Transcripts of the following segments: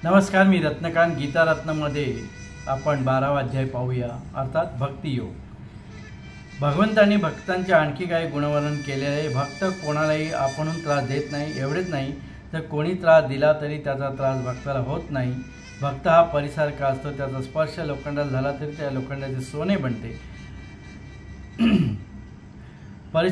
नमस्कार, मी रत्नकांत. गीता रत्नमध्ये आपण 12वा अध्याय पाहूया, अर्थात भक्तियोग. भगवंतांनी भक्तांचे आणखी काही गुणवर्णन केले आहे. भक्त कोणालाही आपणहून त्रास देत नाही. एवढेच नाही तर कोणी त्रास दिला तरी त्याचा त्रास भक्ताला होत नाही. भक्त हा परिसारखा असतो. त्याचा स्पर्श लोखंडाला झाला तरी त्या लोखंडाचे सोने बनते.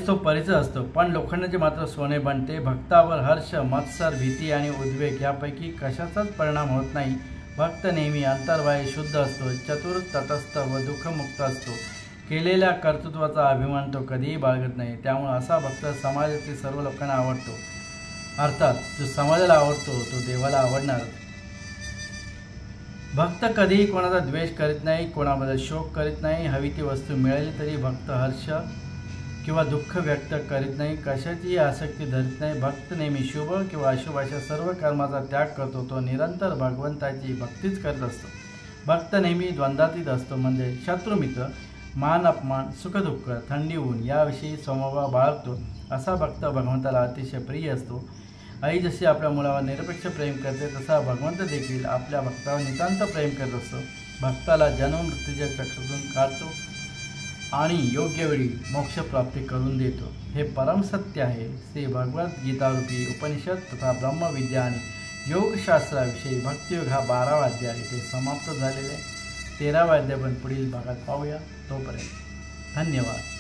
तो परिच असतो, पण लोखंडाचे मात्र सोने बनते. भक्तावर हर्ष, मत्सर, भीती आणि उद्वेग यापैकी कशाचाच परिणाम होत नाही. भक्त नेहमी अंतर्वाही शुद्ध असतो, चतुर, तटस्थ व दुःखमुक्त असतो. केलेल्या कर्तृत्वाचा अभिमान तो कधीही बाळगत नाही. त्यामुळे असा भक्त समाजातील सर्व लोकांना आवडतो. अर्थात जो समाजाला आवडतो तो देवाला आवडणार. भक्त कधीही कोणाचा द्वेष करीत नाही, कोणाबद्दल शोक करीत नाही. हवी ती वस्तू मिळाली तरी भक्त हर्ष किंवा दुःख व्यक्त करीत नाही, कशाचीही आसक्ती धरत नाही. भक्त नेहमी शुभ किंवा अशुभ अशा सर्व कर्माचा त्याग करतो. तो निरंतर भगवंताची भक्तीच करत असतो. भक्त नेहमी द्वंद्वातीत असतो, म्हणजे शत्रुमित्र, मान अपमान, सुखदुःख, थंडी ऊन याविषयी समभाव बाळगतो. असा भक्त भगवंताला अतिशय प्रिय असतो. आई जशी आपल्या मुलावर निरपेक्ष प्रेम करते, तसा भगवंत देखील आपल्या भक्तावर नितांत प्रेम करत असतो. भक्ताला जन्म मृत्यूच्या चक्रातून काढतो आणि योग्य वेळी मोक्षप्राप्ती करून देतो. हे परम सत्य आहे. श्री भगवद्गीतारूपी उपनिषद तथा ब्रह्मविद्या आणि योगशास्त्राविषयी भक्तियोग हा 12वा अध्याय इथे समाप्त झालेला आहे. 13वा अध्याय पण पुढील भागात पाहूया. तोपर्यंत धन्यवाद.